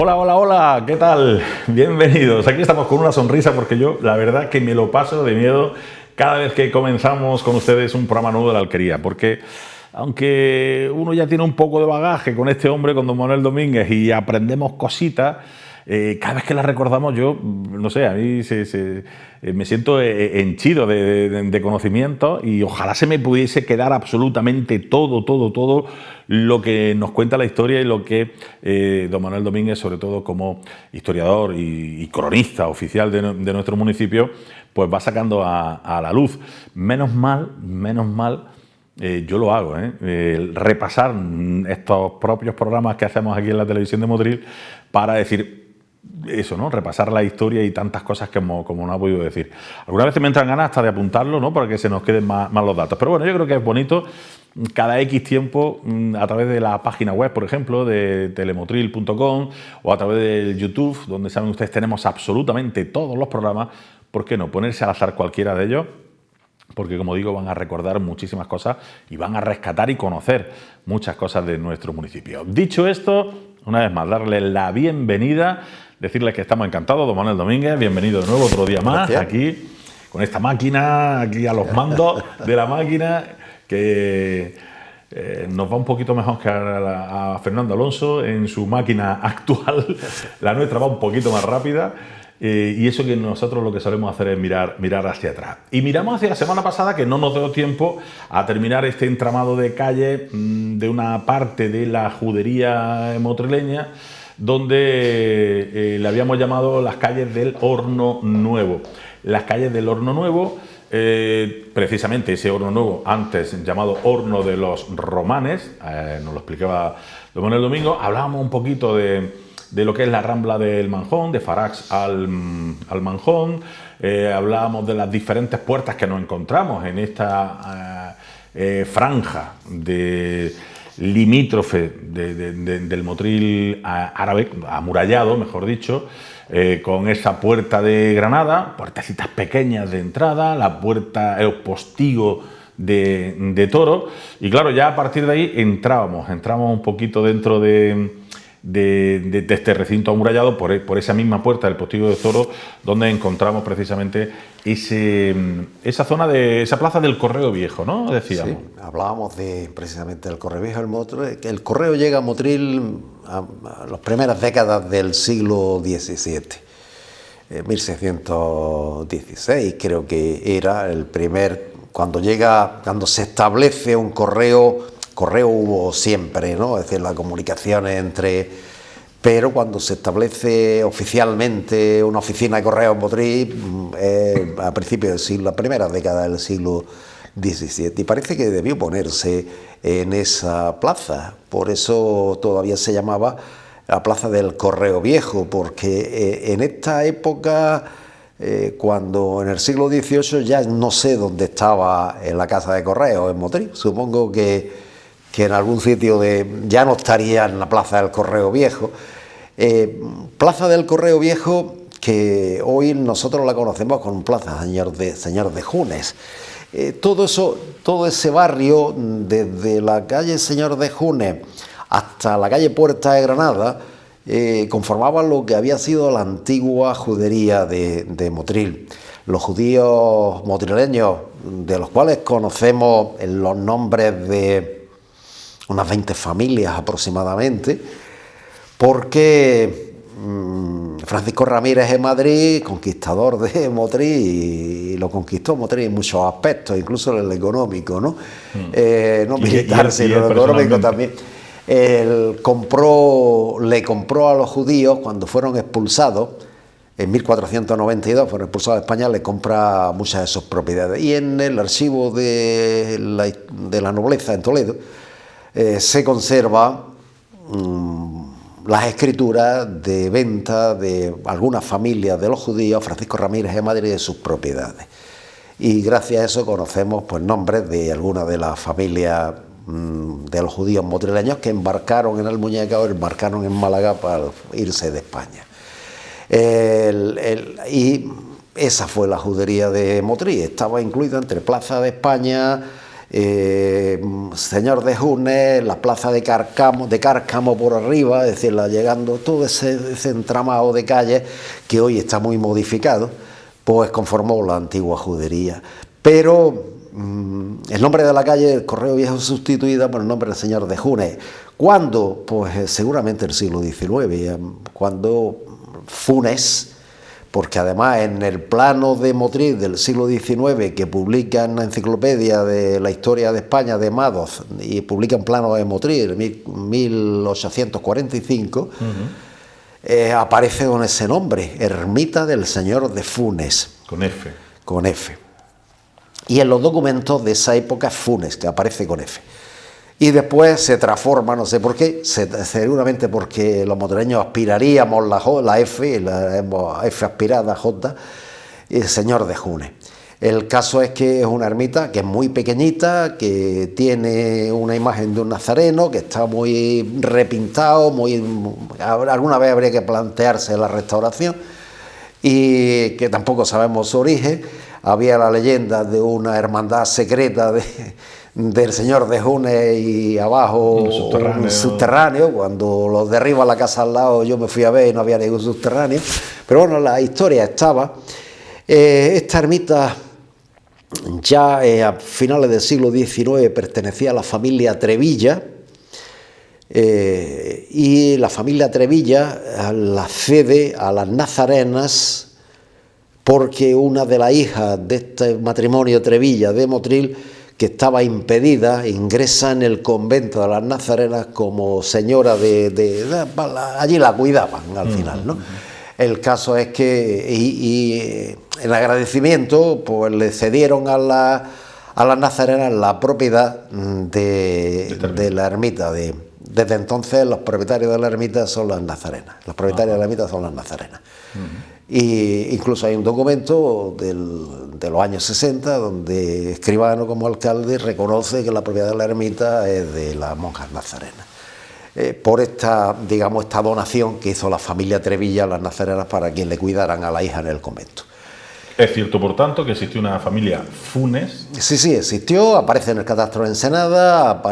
Hola, hola, hola, ¿qué tal? Bienvenidos. Aquí estamos con una sonrisa porque yo, la verdad, que me lo paso de miedo cada vez que comenzamos con ustedes un programa nuevo de la Alquería, porque aunque uno ya tiene un poco de bagaje con este hombre, con don Manuel Domínguez, y aprendemos cositas, cada vez que las recordamos yo, no sé, a mí me siento henchido de conocimiento y ojalá se me pudiese quedar absolutamente todo lo que nos cuenta la historia y lo que don Manuel Domínguez, sobre todo como historiador y cronista oficial de nuestro municipio, pues va sacando a la luz. Menos mal, yo lo hago, repasar estos propios programas que hacemos aquí en la televisión de Motril para decir eso, ¿no? Repasar la historia y tantas cosas como no ha podido decir. Algunas veces me entran ganas hasta de apuntarlo, ¿no? Para que se nos queden más los datos. Pero bueno, yo creo que es bonito cada X tiempo, a través de la página web, por ejemplo, de telemotril.com, o a través del YouTube, donde saben ustedes tenemos absolutamente todos los programas. ¿Por qué no? Ponerse al azar cualquiera de ellos, porque, como digo, van a recordar muchísimas cosas y van a rescatar y conocer muchas cosas de nuestro municipio. Dicho esto, una vez más, darle la bienvenida, decirles que estamos encantados. Don Manuel Domínguez, bienvenido de nuevo otro día más. Gracias. Aquí, con esta máquina, aquí a los mandos de la máquina, que nos va un poquito mejor que a Fernando Alonso en su máquina actual. La nuestra va un poquito más rápida. Y eso que nosotros lo que solemos hacer es mirar hacia atrás. Y miramos hacia la semana pasada, que no nos dio tiempo a terminar este entramado de calle de una parte de la judería motrileña, donde le habíamos llamado las calles del Horno Nuevo. Las calles del Horno Nuevo, precisamente ese Horno Nuevo, antes llamado Horno de los Romanes, nos lo explicaba don Manuel Domingo. Hablábamos un poquito de lo que es la Rambla del Manjón, de Farax al Manjón. Hablábamos de las diferentes puertas que nos encontramos en esta franja limítrofe del Motril árabe, amurallado, mejor dicho, con esa puerta de Granada, puertecitas pequeñas de entrada, la puerta, el postigo de Toro, y claro, ya a partir de ahí entramos un poquito dentro de este recinto amurallado por esa misma puerta del postigo de Toro, donde encontramos precisamente esa zona esa plaza del Correo Viejo, ¿no? Decíamos. Sí, hablábamos precisamente del Correo Viejo. El correo llega a Motril a las primeras décadas del siglo XVII. 1616 creo que era el primer, cuando se establece un correo hubo siempre, ¿no? Es decir, la comunicación pero cuando se establece oficialmente una oficina de correo en Motril, a principios del siglo, la primera década del siglo XVII, y parece que debió ponerse en esa plaza. Por eso todavía se llamaba la Plaza del Correo Viejo, porque en esta época, cuando en el siglo XVIII, ya no sé dónde estaba en la casa de correo en Motril. Supongo que en algún sitio ya no estaría en la Plaza del Correo Viejo. Plaza del Correo Viejo, que hoy nosotros la conocemos como Plaza Señor de Junes. Todo ese barrio, desde la calle Señor de Junes hasta la calle Puerta de Granada, conformaba lo que había sido la antigua judería de Motril. Los judíos motrileños, de los cuales conocemos los nombres de unas 20 familias aproximadamente, porque Francisco Ramírez de Madrid, conquistador de Motril, y lo conquistó Motril en muchos aspectos, incluso en el económico, ¿no? No militar, sino en el económico también. Le compró a los judíos cuando fueron expulsados. En 1492 fueron expulsados de España, le compra muchas de sus propiedades. Y en el archivo de la nobleza en Toledo se conserva las escrituras de venta de algunas familias de los judíos, Francisco Ramírez de Madrid, de sus propiedades. Y gracias a eso conocemos nombres de algunas de las familias de los judíos motrileños que embarcaron en Almuñécar o embarcaron en Málaga para irse de España. Y esa fue la judería de Motril. Estaba incluida entre Plaza de España, Señor de Junes, la plaza de Cárcamo por arriba, es decir, llegando todo ese entramado de calles que hoy está muy modificado, pues conformó la antigua judería. Pero el nombre de la calle del Correo Viejo sustituida por el nombre del Señor de Junes. ¿Cuándo? Pues seguramente el siglo XIX, cuando Funes, porque además en el plano de Motril del siglo XIX, que publica en la enciclopedia de la historia de España de Madoz, y publica en plano de Motril en 1845, aparece con ese nombre, Ermita del Señor de Funes. Con F. Con F. Y en los documentos de esa época es Funes, que aparece con F. Y después se transforma, no sé por qué, seguramente porque los motoreños aspiraríamos la F, la F aspirada, J, y el Señor de Junes. El caso es que es una ermita que es muy pequeñita, que tiene una imagen de un nazareno, que está muy repintado, alguna vez habría que plantearse la restauración, y que tampoco sabemos su origen. Había la leyenda de una hermandad secreta del Señor de Junes y abajo un subterráneo. Cuando los derriba la casa al lado, yo me fui a ver y no había ningún subterráneo. Pero bueno, la historia estaba. Esta ermita ya a finales del siglo XIX pertenecía a la familia Trevilla, y la familia Trevilla la cede a las nazarenas porque una de las hijas de este matrimonio Trevilla de Motril, que estaba impedida, ingresa en el convento de las nazarenas como señora allí la cuidaban al final, ¿no? El caso es que, en agradecimiento, pues le cedieron a las nazarenas la propiedad de la ermita. Desde entonces los propietarios de la ermita son las nazarenas. Los propietarios de la ermita son las nazarenas. Y incluso hay un documento de los años 60 donde Escribano, como alcalde, reconoce que la propiedad de la ermita es de las monjas nazarenas. Por esta donación que hizo la familia Trevilla a las nazarenas para que le cuidaran a la hija en el convento. Es cierto, por tanto, que existió una familia Funes. Sí, existió, aparece en el catastro de Ensenada,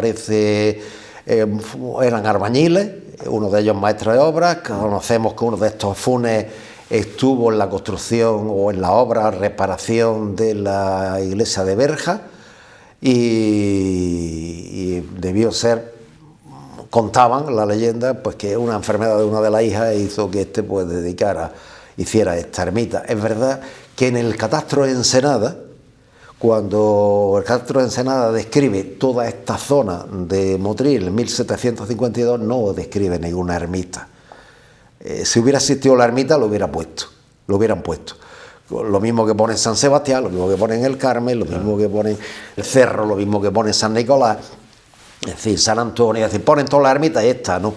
eran albañiles, uno de ellos maestro de obras. Conocemos que uno de estos Funes estuvo en la construcción o en la obra, reparación de la iglesia de Berja, y debió ser, contaban la leyenda, pues que una enfermedad de una de las hijas hizo que pues hiciera esta ermita. Es verdad que en el catastro de Ensenada, cuando el catastro de Ensenada describe toda esta zona de Motril en 1752, no describe ninguna ermita. Si hubiera existido la ermita, lo hubieran puesto. Lo mismo que pone San Sebastián, lo mismo que pone el Carmen, lo mismo que pone el Cerro, lo mismo que pone San Nicolás, es decir, San Antonio, es decir, ponen todas las ermitas y esta, ¿no?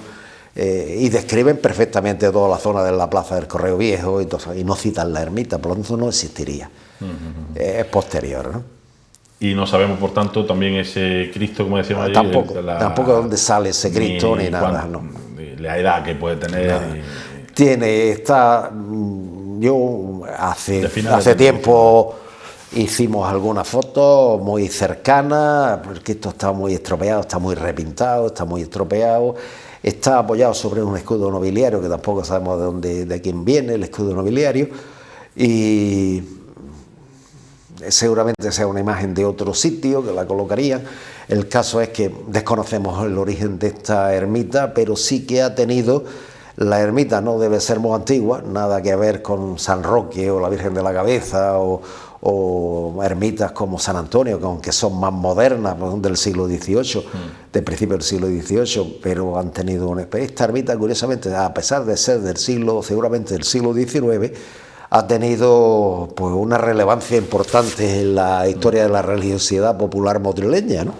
Y describen perfectamente toda la zona de la plaza del Correo Viejo y no citan la ermita, por lo tanto no existiría. Es posterior, ¿no? Y no sabemos, por tanto, también ese Cristo, como decíamos allí. Tampoco de dónde sale ese Cristo ni nada, ¿no? La edad que puede tener. Yo hace tiempo hicimos algunas fotos muy cercanas, porque esto está muy estropeado, está muy repintado, está muy estropeado. Está apoyado sobre un escudo nobiliario que tampoco sabemos de quién viene el escudo nobiliario, y seguramente sea una imagen de otro sitio que la colocarían. El caso es que desconocemos el origen de esta ermita, pero sí que ha tenido, la ermita no debe ser muy antigua, nada que ver con San Roque o la Virgen de la Cabeza o ermitas como San Antonio, que aunque son más modernas, son del siglo XVIII, del principio del siglo XVIII, pero han tenido esta ermita, curiosamente, a pesar de ser seguramente del siglo XIX, ha tenido pues una relevancia importante en la historia de la religiosidad popular motrileña, ¿no?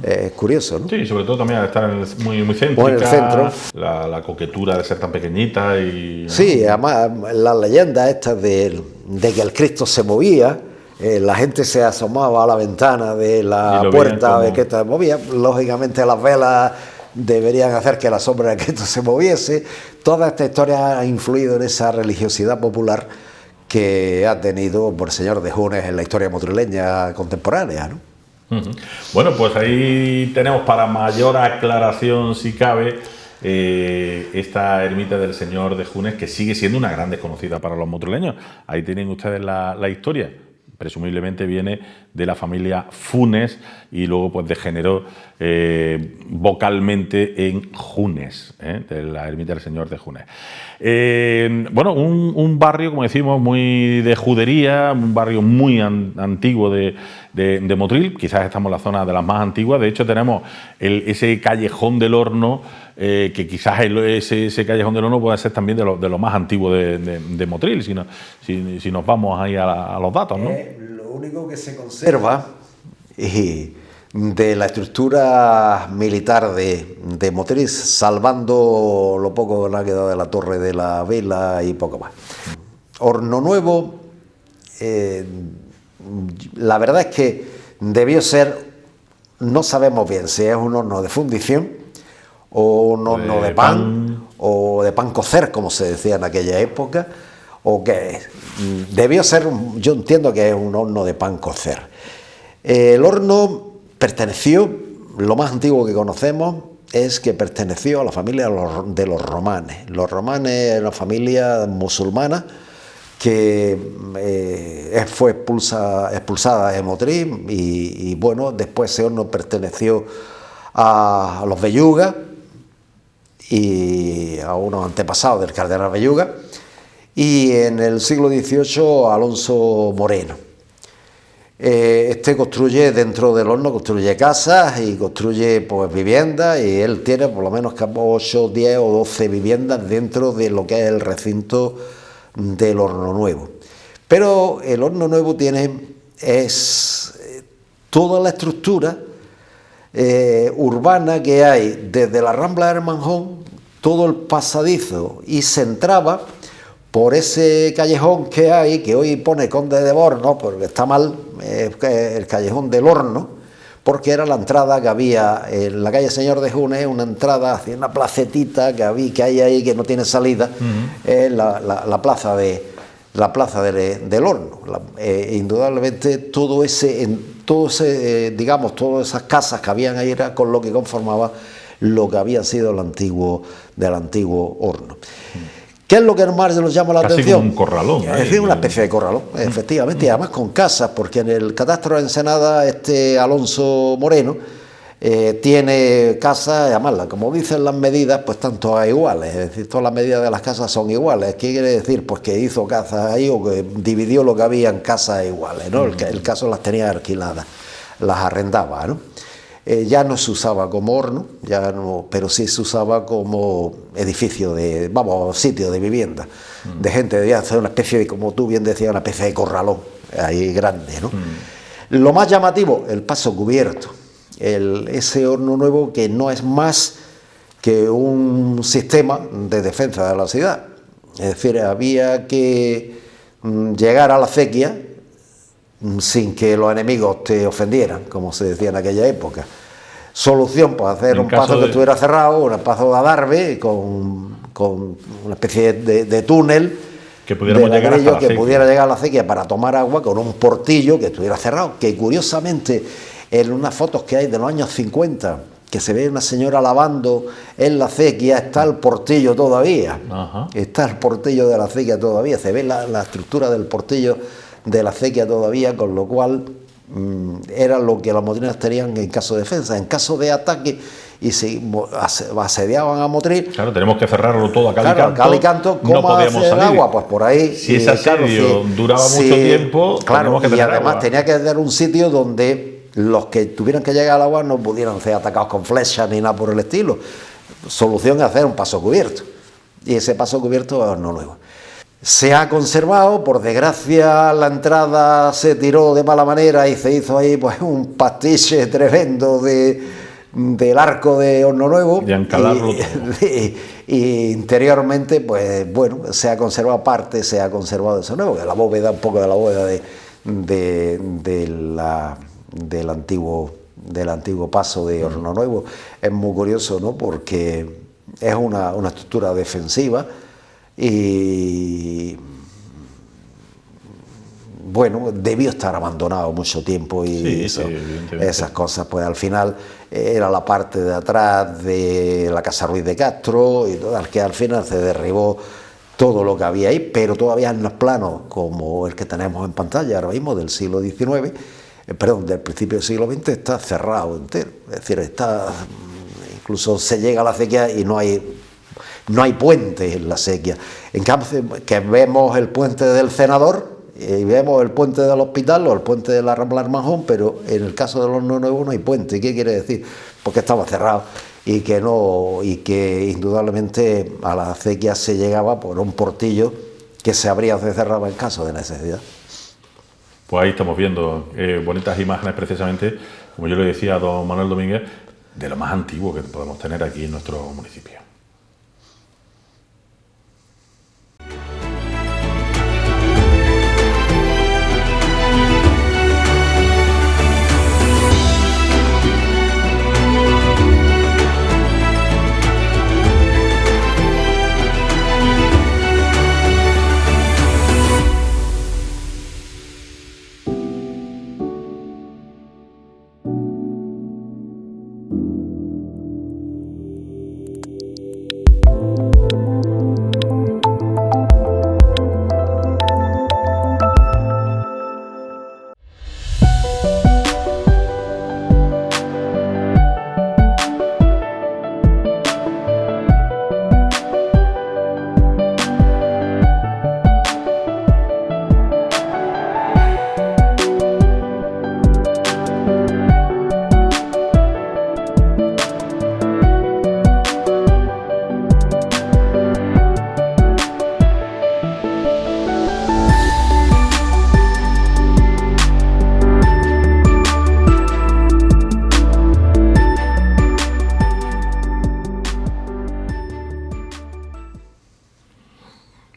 Es curioso, ¿no? Sí, sobre todo también al estar muy céntrica, en el centro. La coquetura de ser tan pequeñita y... Sí, además la leyenda esta de que el Cristo se movía, la gente se asomaba a la ventana de la puerta de que se movía, lógicamente las velas deberían hacer que la sombra de Cristo se moviese. Toda esta historia ha influido en esa religiosidad popular que ha tenido por el Señor de Junes en la historia motrileña contemporánea, ¿no? Ujú. Bueno, pues ahí tenemos para mayor aclaración, si cabe, esta ermita del Señor de Junes, que sigue siendo una gran desconocida para los motrileños. Ahí tienen ustedes la historia. Presumiblemente viene de la familia Funes y luego pues degeneró vocalmente en Junes, de la ermita del Señor de Junes. Bueno, un barrio, como decimos, muy de judería, un barrio muy antiguo de Motril. Quizás estamos en la zona de las más antiguas. De hecho, tenemos ese callejón del Horno, que quizás ese callejón del Horno puede ser también de lo más antiguo de Motril, si nos vamos ahí a los datos, ¿no? Lo único que se conserva de la estructura militar de Motril, salvando lo poco que le ha quedado de la Torre de la Vela y poco más. Horno Nuevo, la verdad es que debió ser, no sabemos bien si es un horno de fundición o un horno de pan o de pan cocer, como se decía en aquella época, o qué es. Debió ser, yo entiendo que es un horno de pan cocer. El horno perteneció, lo más antiguo que conocemos es que perteneció a la familia de los romanes. Los romanes eran una familia musulmana que fue expulsada de Motril y bueno, después ese horno perteneció a los Belluga y a unos antepasados del cardenal Belluga, y en el siglo XVIII Alonso Moreno. Este construye dentro del horno, construye casas y construye pues viviendas, y él tiene por lo menos 8, 10 o 12 viviendas dentro de lo que es el recinto del Horno Nuevo. Pero el Horno Nuevo es toda la estructura urbana que hay desde la Rambla del Manjón, todo el pasadizo, y se entraba por ese callejón que hay, que hoy pone Conde de Borno, porque está mal, el callejón del Horno, porque era la entrada que había en la calle Señor de Junes, una entrada hacia una placetita que hay ahí que no tiene salida, la plaza del Horno. Indudablemente todo ese, digamos, todas esas casas que habían ahí era con lo que conformaba lo que había sido el antiguo horno. ¿Qué es lo que más nos llama la atención? Como un corralón. Es decir, una especie de corralón, efectivamente, y además con casas, porque en el catastro de Ensenada Alonso Moreno tiene casas, y además, como dicen las medidas, pues están todas iguales, es decir, todas las medidas de las casas son iguales. ¿Qué quiere decir? Pues que hizo casas ahí o que dividió lo que había en casas iguales, ¿no? El caso las tenía alquiladas, las arrendaba, ¿no? Ya no se usaba como horno, pero sí se usaba como edificio sitio de vivienda, de gente, debía hacer una especie de, como tú bien decías, una especie de corralón, ahí grande, ¿no? Lo más llamativo, el paso cubierto, ese Horno Nuevo que no es más que un sistema de defensa de la ciudad, es decir, había que llegar a la acequia sin que los enemigos te ofendieran, como se decía en aquella época. Solución, pues hacer un paso que estuviera cerrado, un paso de adarve, con una especie de túnel que pudiera llegar a la acequia para tomar agua, con un portillo que estuviera cerrado, que curiosamente en unas fotos que hay de los años 50, que se ve una señora lavando en la acequia, está el portillo todavía. Ajá. Está el portillo de la acequia todavía, se ve la estructura del portillo de la acequia todavía, con lo cual era lo que los motrileños tenían en caso de defensa. En caso de ataque y si asediaban a Motril, claro, tenemos que cerrarlo todo a cal y canto, ¿cómo no podíamos salir? Agua? Pues por ahí. Si ese asedio duraba mucho tiempo, claro, que y además agua. Tenía que dar un sitio donde los que tuvieran que llegar al agua no pudieran ser atacados con flechas ni nada por el estilo. Solución es hacer un paso cubierto, y ese paso cubierto es Horno Nuevo. Se ha conservado, por desgracia la entrada se tiró de mala manera y se hizo ahí pues un pastiche tremendo del arco de Horno Nuevo, de encalarlo y interiormente pues bueno, se ha conservado parte, se ha conservado eso nuevo, que la bóveda, un poco de la bóveda del antiguo paso de Horno Nuevo. Es muy curioso, ¿no? Porque es una estructura defensiva y bueno, debió estar abandonado mucho tiempo y esas cosas, pues al final era la parte de atrás de la Casa Ruiz de Castro, y total, que al final se derribó todo lo que había ahí, pero todavía en los planos como el que tenemos en pantalla ahora mismo del siglo XIX, perdón, del principio del siglo XX, está cerrado entero, es decir, incluso se llega a la acequia y no hay puente en la acequia. En cambio, que vemos el puente del Senador y vemos el puente del Hospital o el puente de la Rambla Armanjón, pero en el caso del Horno Nuevo no hay puente. ¿Qué quiere decir? Porque estaba cerrado y que indudablemente a la acequia se llegaba por un portillo que se abría o se cerraba en caso de necesidad. Pues ahí estamos viendo bonitas imágenes, precisamente, como yo le decía a don Manuel Domínguez, de lo más antiguo que podemos tener aquí en nuestro municipio.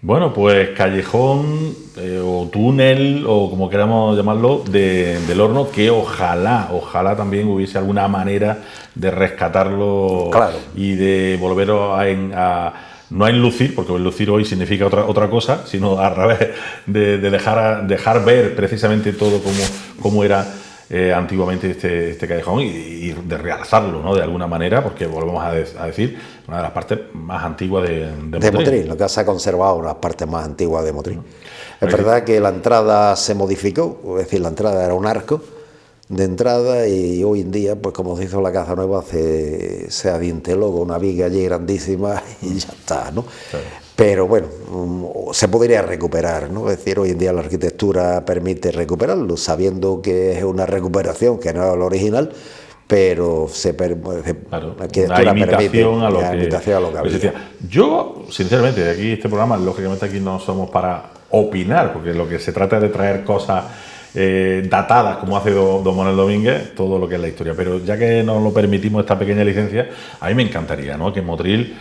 Bueno, pues callejón o túnel o como queramos llamarlo del Horno, que ojalá también hubiese alguna manera de rescatarlo, claro, y de volverlo no a enlucir, porque enlucir hoy significa otra cosa, sino a través de dejar ver precisamente todo cómo era antiguamente este callejón y de realzarlo, ¿no?, de alguna manera, porque volvemos a decir, una de las partes más antiguas de Motril, lo que se ha conservado, las partes más antiguas de Motril. Es verdad que la entrada se modificó, es decir, la entrada era un arco de entrada y hoy en día, pues como se hizo la Casa Nueva, se adinteló con una viga allí grandísima y ya está, ¿no? Claro. Pero bueno, se podría recuperar, ¿no? Es decir, hoy en día la arquitectura permite recuperarlo, sabiendo que es una recuperación, que no es lo original, pero claro, la arquitectura imitación a lo que había. Yo, sinceramente, aquí este programa, lógicamente aquí no somos para opinar, porque lo que se trata es de traer cosas datadas, como hace don Manuel Domínguez, todo lo que es la historia. Pero ya que nos lo permitimos, esta pequeña licencia, a mí me encantaría, ¿no?, que en Motril,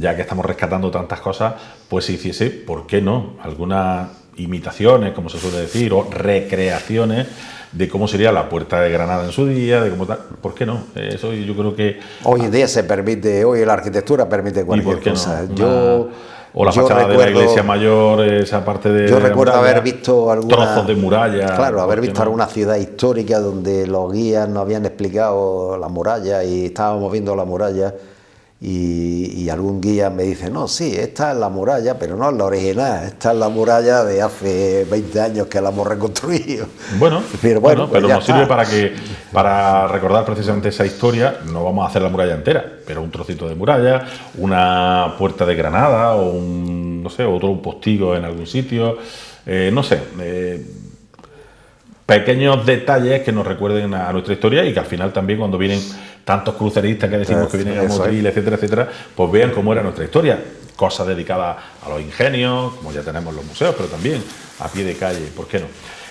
ya que estamos rescatando tantas cosas, pues se hiciese, ¿por qué no?, algunas imitaciones, como se suele decir, o recreaciones de cómo sería la Puerta de Granada en su día, de cómo tal. ¿Por qué no? Eso yo creo que hoy en día se permite, hoy la arquitectura permite cualquier cosa. No? O la fachada de la iglesia mayor, esa parte de... Yo recuerdo haber visto trozos de muralla. Claro, haber visto alguna ciudad histórica donde los guías nos habían explicado la muralla y estábamos viendo la muralla y algún guía me dice, no, sí, esta es la muralla, pero no es la original, esta es la muralla de hace 20 años que la hemos reconstruido. Bueno, pero pues nos sirve para recordar precisamente esa historia. No vamos a hacer la muralla entera, pero un trocito de muralla, una puerta de Granada o otro postigo en algún sitio, pequeños detalles que nos recuerden a nuestra historia y que al final también, cuando vienen tantos cruceristas que decimos que vienen a Motril, etcétera, pues vean cómo era nuestra historia. Cosas dedicadas a los ingenios, como ya tenemos los museos, pero también a pie de calle, ¿por qué no?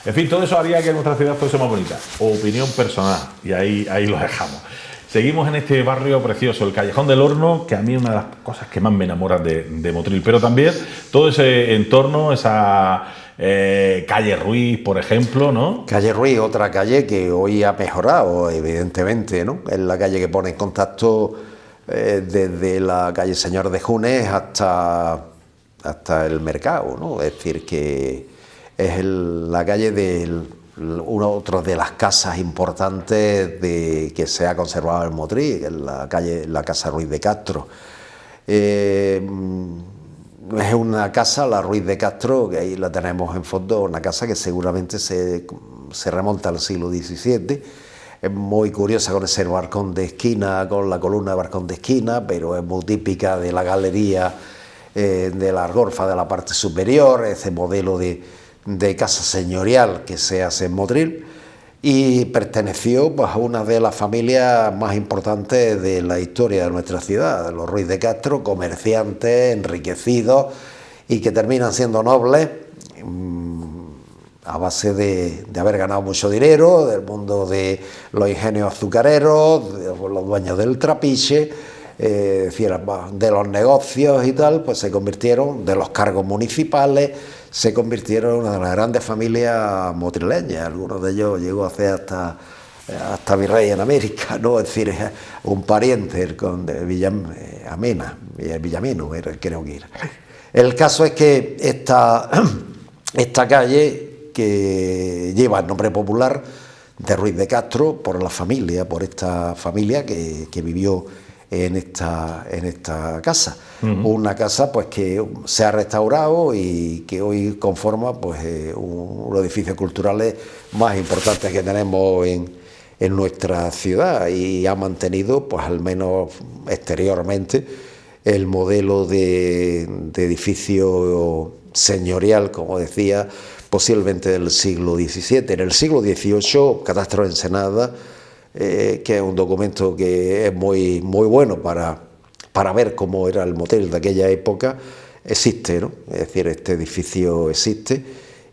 En fin, todo eso haría que nuestra ciudad fuese más bonita. Opinión personal, y ahí lo dejamos. Seguimos en este barrio precioso, el Callejón del Horno, que a mí es una de las cosas que más me enamoran de Motril, pero también todo ese entorno, esa calle Ruiz, por ejemplo, ¿no? Calle Ruiz, otra calle que hoy ha mejorado, evidentemente, ¿no? Es la calle que pone en contacto desde la calle Señor de Junes hasta el mercado, ¿no? Es decir, que es la calle otra de las casas importantes que se ha conservado en Motril, que es la Casa Ruiz de Castro. Es una casa, la Ruiz de Castro, que ahí la tenemos en fondo, una casa que seguramente se remonta al siglo XVII. Es muy curiosa con ese balcón de esquina, con la columna de balcón de esquina, pero es muy típica de la galería de la Algorfa de la parte superior, ese modelo de casa señorial que se hace en Motril, y perteneció pues, a una de las familias más importantes de la historia de nuestra ciudad, los Ruiz de Castro, comerciantes, enriquecidos y que terminan siendo nobles a base de haber ganado mucho dinero, del mundo de los ingenios azucareros, de los dueños del trapiche, de los negocios y tal, pues se convirtieron, de los cargos municipales, se convirtieron en una de las grandes familias motrileñas. Algunos de ellos llegó a hacer hasta virrey en América, ¿no? Es decir, un pariente, el conde de Villameno, creo que era. El caso es que esta calle, que lleva el nombre popular de Ruiz de Castro, por esta familia que vivió en esta casa. Una casa pues que se ha restaurado y que hoy conforma pues uno de los edificios culturales más importantes que tenemos en nuestra ciudad, y ha mantenido pues al menos exteriormente el modelo de edificio señorial, como decía, posiblemente del siglo XVII. En el siglo XVIII, Catastro de Ensenada, que es un documento que es muy bueno para ver cómo era el Motril de aquella época, existe, ¿no? Es decir, este edificio existe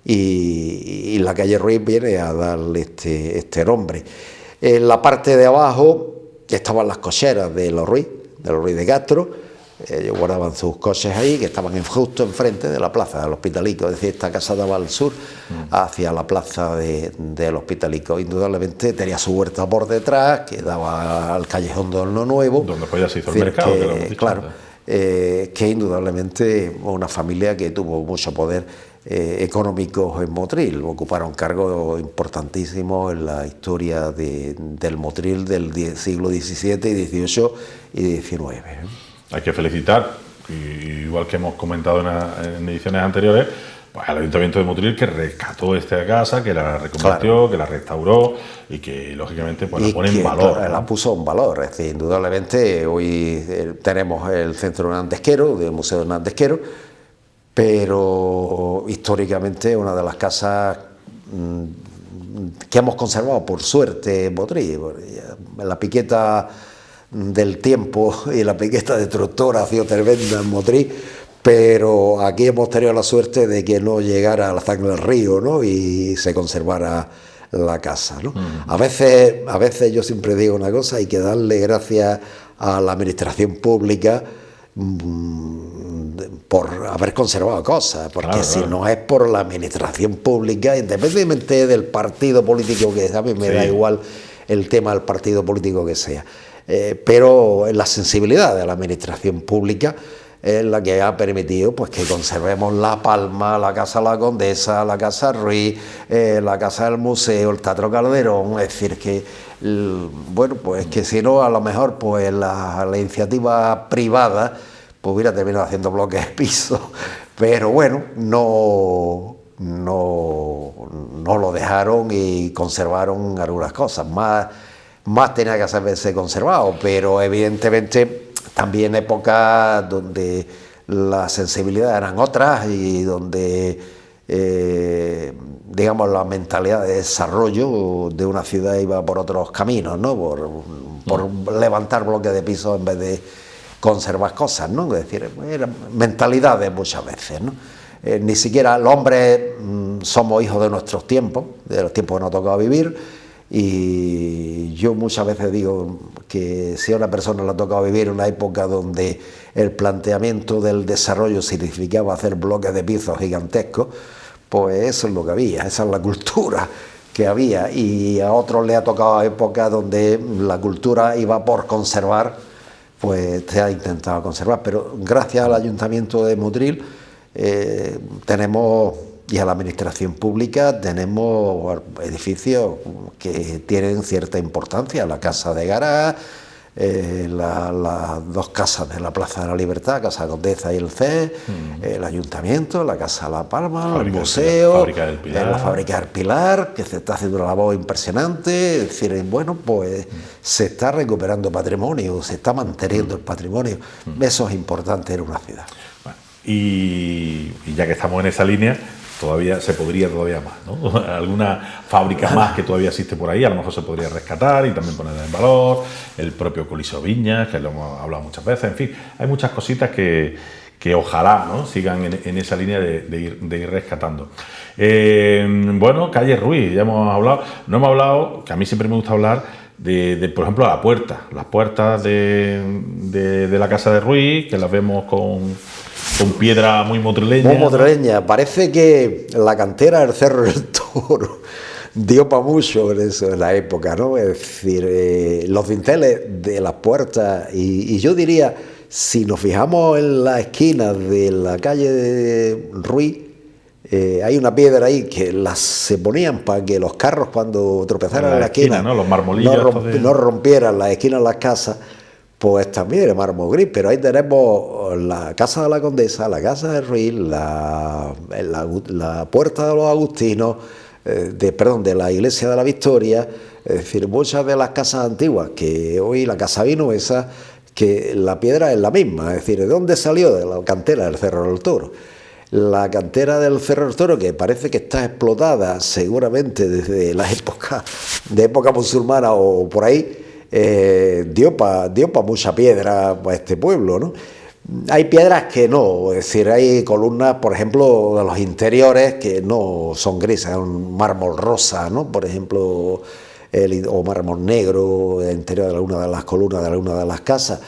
y la calle Ruiz viene a darle este nombre. En la parte de abajo estaban las cocheras de los Ruiz de Castro. Ellos guardaban sus coches ahí, que estaban justo enfrente de la plaza del Hospitalico. Es decir, esta casa daba al sur, hacia la plaza del Hospitalico. Indudablemente tenía su huerta por detrás, que daba al callejón de Horno Nuevo. Donde pues ya se hizo el mercado. Claro, que indudablemente una familia que tuvo mucho poder económico en Motril. Ocuparon cargos importantísimos en la historia del Motril del siglo XVII, XVIII y XIX. Hay que felicitar, igual que hemos comentado en ediciones anteriores, pues al Ayuntamiento de Motril, que rescató esta casa, que la reconvirtió, claro, que la restauró y que lógicamente pues la pone en valor. Claro, la puso en valor. Es decir, indudablemente hoy tenemos el Centro Hernandesquero, del Museo Hernandesquero, pero históricamente una de las casas que hemos conservado por suerte en Motril. La piqueta del tiempo y la piqueta destructora ha sido tremenda en Motril, pero aquí hemos tenido la suerte de que no llegara a la sangre del río, ¿no? Y se conservara la casa, ¿no? A veces yo siempre digo una cosa: hay que darle gracias a la administración pública por haber conservado cosas, porque claro, si no es por la administración pública, independientemente del partido político que sea, a mí me da igual el tema del partido político que sea, pero la sensibilidad de la administración pública es la que ha permitido pues que conservemos La Palma, la Casa La Condesa, la Casa Ruiz, la Casa del Museo, el Teatro Calderón. Es decir, que bueno, pues que si no, a lo mejor pues la iniciativa privada pues hubiera terminado haciendo bloques de piso, pero bueno, no lo dejaron y conservaron algunas cosas. Más tenía que haberse conservado, pero evidentemente también épocas donde la sensibilidad eran otras y donde digamos la mentalidad de desarrollo de una ciudad iba por otros caminos, ¿no? Por levantar bloques de piso en vez de conservar cosas, ¿no? Es decir, eran mentalidades muchas veces, ¿no? Ni siquiera los hombres somos hijos de nuestros tiempos, de los tiempos que nos ha tocado vivir. Y yo muchas veces digo que si a una persona le ha tocado vivir una época donde el planteamiento del desarrollo significaba hacer bloques de pisos gigantescos, pues eso es lo que había, esa es la cultura que había. Y a otros le ha tocado épocas donde la cultura iba por conservar, pues se ha intentado conservar. Pero gracias al Ayuntamiento de Motril tenemos y a la administración pública tenemos edificios que tienen cierta importancia, la Casa de Gara, las dos casas de la Plaza de la Libertad, Casa Condesa y el CES, el Ayuntamiento, la Casa de La Palma, el museo, la Fábrica del Pilar, que se está haciendo una labor impresionante. Es decir, bueno, pues se está recuperando patrimonio, se está manteniendo el patrimonio. Eso es importante en una ciudad. Bueno, y ya que estamos en esa línea, todavía se podría más, ¿no? Alguna fábrica más que todavía existe por ahí, a lo mejor se podría rescatar y también poner en valor, el propio Coliseo Viñas, que lo hemos hablado muchas veces, en fin, hay muchas cositas que ojalá, ¿no?, sigan en esa línea de ir rescatando. Bueno, calle Ruiz, ya hemos hablado, no hemos hablado, que a mí siempre me gusta hablar de por ejemplo, las puertas de la casa de Ruiz, que las vemos con piedra muy motrileña. Muy motrileña. Parece que la cantera del Cerro del Toro dio para mucho en la época, ¿no? Es decir, los dinteles de las puertas, y yo diría, si nos fijamos en la esquina de la calle de Ruiz, hay una piedra ahí que se ponían para que los carros, cuando tropezaran en la esquina, ¿no? Los marmolillos no rompieran las esquinas de las casas. Pues también de mármol gris, pero ahí tenemos la Casa de la Condesa, la Casa de Ruiz, la Puerta de los Agustinos, de la Iglesia de la Victoria, es decir, muchas de las casas antiguas, que hoy la Casa Vino, esa, que la piedra es la misma, es decir, ¿de dónde salió? De la cantera del Cerro del Toro. La cantera del Cerro del Toro, que parece que está explotada seguramente desde la época musulmana o por ahí, dio pa mucha piedra para este pueblo, ¿no? Hay piedras que no, es decir, hay columnas, por ejemplo, de los interiores que no son grises, es un mármol rosa, ¿no? Por ejemplo, o mármol negro, el interior de alguna de las columnas de alguna de las casas,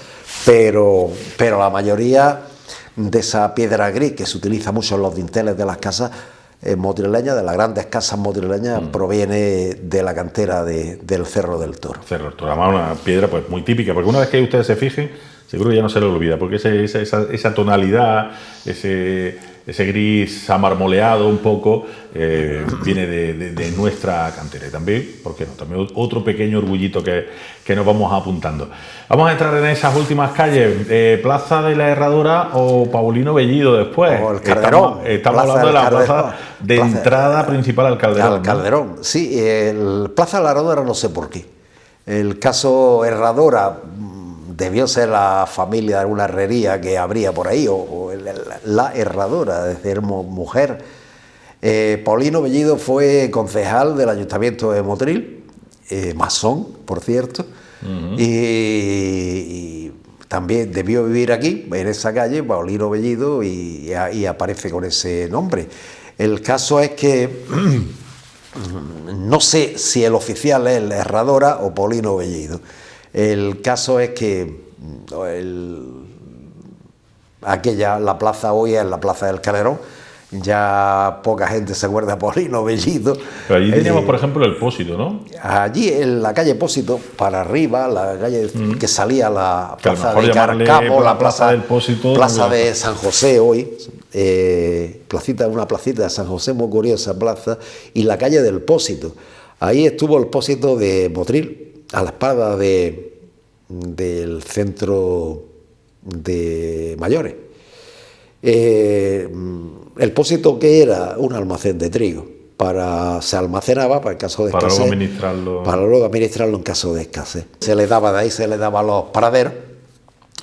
pero la mayoría de esa piedra gris que se utiliza mucho en los dinteles de las casas motrileñas, de las grandes casas motrileñas, proviene de la cantera del Cerro del Toro. Cerro del Toro, además una piedra pues muy típica, porque una vez que ustedes se fijen, seguro que ya no se les olvida, porque esa tonalidad, ese gris amarmoleado un poco, viene de nuestra cantera. Y también, ¿por qué no? También otro pequeño orgullito que nos vamos apuntando. Vamos a entrar en esas últimas calles, Plaza de la Herradura o Paulino Bellido después. O el Calderón. Estamos hablando de la plaza de entrada principal al Calderón. Al Calderón, ¿no? Sí, el Plaza de la Herradura no sé por qué. El caso Herradura debió ser la familia de alguna herrería que habría por ahí, o la herradora, es decir, mujer. Paulino Bellido fue concejal del Ayuntamiento de Motril, masón, por cierto, y también debió vivir aquí, en esa calle, Paulino Bellido, y aparece con ese nombre. El caso es que no sé si el oficial es la herradora o Paulino Bellido. El caso es que la plaza hoy es la Plaza del Calderón, ya poca gente se acuerda de Paulino Bellido. Pero allí teníamos, por ejemplo, el Pósito, ¿no? Allí en la calle Pósito, para arriba, la calle que salía a la Plaza de Carcapo, la Plaza del Pósito, Plaza de San José hoy, una placita de San José, muy curiosa plaza, y la calle del Pósito. Ahí estuvo el Pósito de Motril, a la espalda del centro de mayores. El Pósito, que era un almacén de trigo, se almacenaba para el caso de escasez, para luego administrarlo en caso de escasez. Se le daba a los panaderos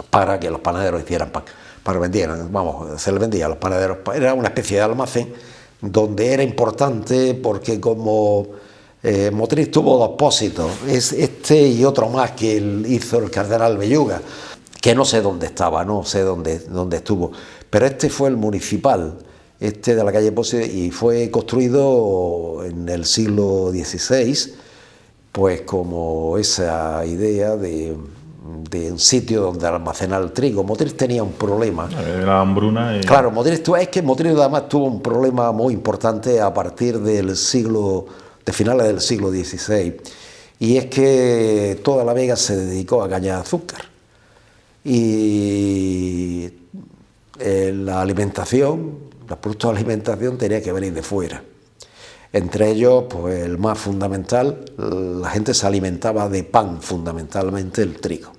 para que los panaderos hicieran pan, para que vendieran, se les vendía a los panaderos. Era una especie de almacén donde era importante porque como Motril tuvo dos pósitos, este y otro más que hizo el cardenal Belluga, que no sé dónde estaba, no sé dónde estuvo, pero este fue el municipal, este de la calle Pósito, y fue construido en el siglo XVI, pues como esa idea de un sitio donde almacenar el trigo. Motril tenía un problema. La hambruna. Claro, Motril además tuvo un problema muy importante a partir de finales del siglo XVI, y es que toda la Vega se dedicó a caña de azúcar. Y la alimentación los productos de alimentación tenían que venir de fuera. Entre ellos, pues el más fundamental, la gente se alimentaba de pan, fundamentalmente el trigo.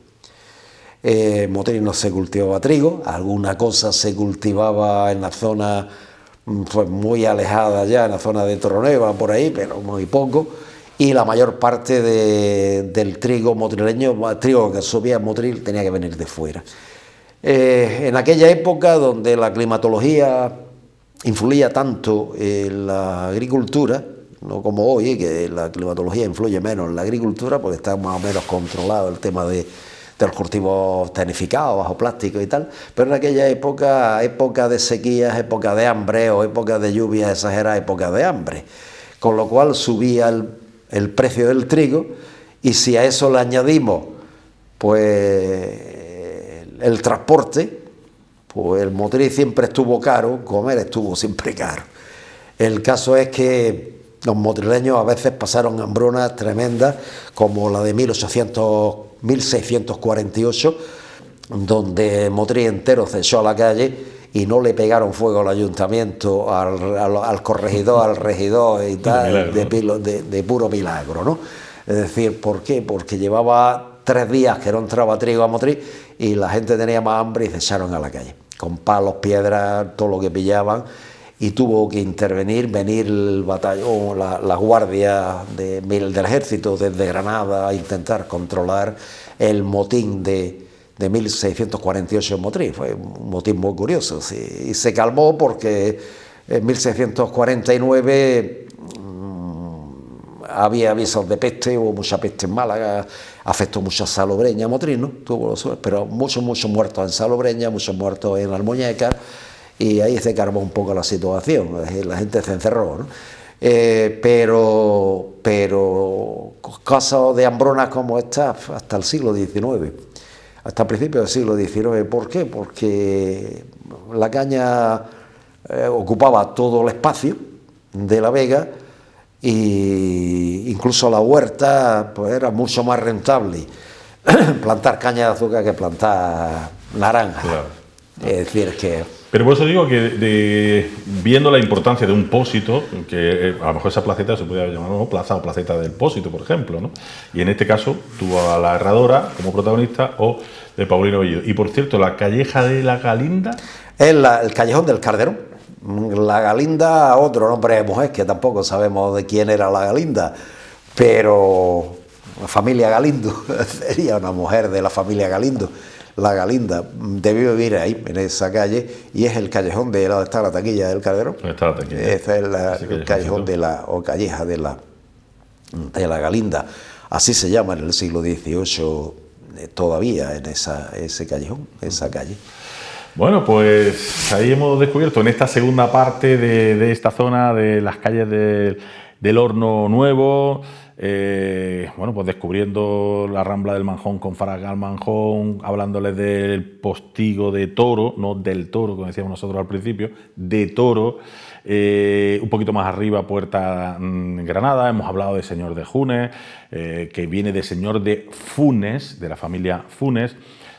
En Motril no se cultivaba trigo, alguna cosa se cultivaba en la zona pues, muy alejada ya, en la zona de Torroneva, por ahí, pero muy poco, y la mayor parte del trigo motrileño, trigo que subía en Motril, tenía que venir de fuera. En aquella época donde la climatología influía tanto en la agricultura, no como hoy, que la climatología influye menos en la agricultura, porque está más o menos controlado el tema de los cultivos tecnificados, bajo plástico y tal, pero en aquella época, época de sequías, época de hambre o época de lluvias exageradas, época de hambre, con lo cual subía el precio del trigo, y si a eso le añadimos pues el transporte, pues el Motril siempre estuvo caro, comer estuvo siempre caro. El caso es que los motrileños a veces pasaron hambrunas tremendas, como la de 1648, donde Motril entero se echó a la calle y no le pegaron fuego al ayuntamiento, al corregidor, al regidor y tal, de puro milagro, ¿no? Es decir, ¿por qué? Porque llevaba 3 días que no entraba trigo a Motril y la gente tenía más hambre y se echaron a la calle, con palos, piedras, todo lo que pillaban, y tuvo que venir el batallón, la guardia del ejército desde Granada a intentar controlar el motín de 1648 en Motril. Fue un motín muy curioso, sí, y se calmó porque en 1649 había avisos de peste, hubo mucha peste en Málaga, afectó mucho a Salobreña, Motril, ¿no? Pero muchos muertos en Salobreña, muchos muertos en Almuñécar, y ahí se calmó un poco la situación, la gente se encerró, ¿no? Pero casos de hambrunas como esta hasta el siglo XIX, hasta principios del siglo XIX. ¿Por qué? Porque la caña ocupaba todo el espacio de la vega, y incluso la huerta pues era mucho más rentable plantar caña de azúcar que plantar naranja. Claro. Es decir, que... Pero por eso digo que viendo la importancia de un pósito, que a lo mejor esa placeta se podría llamar, ¿no?, plaza o placeta del pósito, por ejemplo, ¿no? Y en este caso tuvo a la herradora como protagonista, o de Paulino Bellido. Y por cierto, la calleja de la Galinda... Es el callejón del Calderón. La Galinda, otro nombre de mujer, que tampoco sabemos de quién era la Galinda, pero la familia Galindo, sería una mujer de la familia Galindo. La Galinda debió vivir ahí, en esa calle, y es el callejón de donde está la taquilla del Calderón. Está la taquilla. Ese es el callejón o calleja de la Galinda. Así se llama en el siglo XVIII todavía, en ese callejón, esa calle. Bueno, pues ahí hemos descubierto en esta segunda parte de esta zona de las calles del Horno Nuevo, bueno, pues descubriendo la Rambla del Manjón con Faragal Manjón, hablándoles del postigo de Toro, no del Toro, como decíamos nosotros al principio, de Toro, un poquito más arriba Puerta Granada. Hemos hablado de Señor de Junes, que viene de Señor de Funes, de la familia Funes.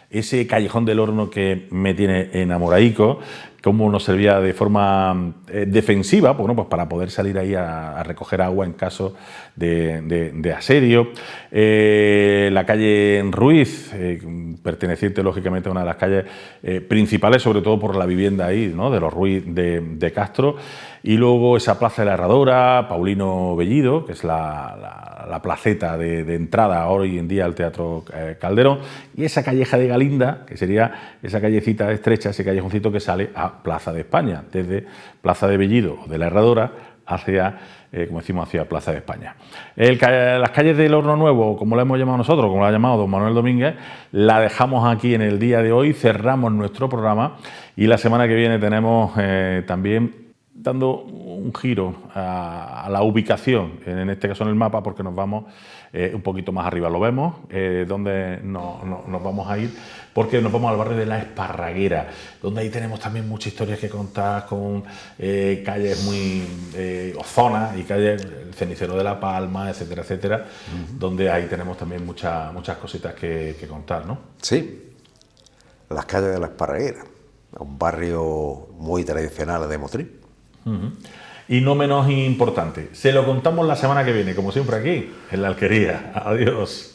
Ese callejón del Horno que me tiene enamoradico, cómo nos servía de forma defensiva, bueno, pues para poder salir ahí a recoger agua en caso de asedio. La calle Ruiz, perteneciente lógicamente a una de las calles principales, sobre todo por la vivienda ahí, ¿no?, de los Ruiz de Castro. Y luego esa plaza de la Herradora, Paulino Bellido, que es la placeta de entrada hoy en día al Teatro Calderón, y esa calleja de Galinda, que sería esa callecita estrecha, ese callejoncito que sale a Plaza de España, desde Plaza de Bellido o de la Herradora hacia, como decimos, hacia Plaza de España. Las calles del Horno Nuevo, como la hemos llamado nosotros, como la ha llamado don Manuel Domínguez, la dejamos aquí en el día de hoy, cerramos nuestro programa, y la semana que viene tenemos también dando un giro a la ubicación, en este caso en el mapa, porque nos vamos un poquito más arriba. Lo vemos, donde nos vamos a ir, porque nos vamos al barrio de La Esparraguera, donde ahí tenemos también muchas historias que contar, con calles muy o zonas y calles, el Cenicero de la Palma, etcétera, etcétera, donde ahí tenemos también muchas cositas que contar, ¿no? Sí, las calles de La Esparraguera. un barrio muy tradicional de Motril. Y no menos importante, se lo contamos la semana que viene, como siempre aquí, en La Alquería. Adiós.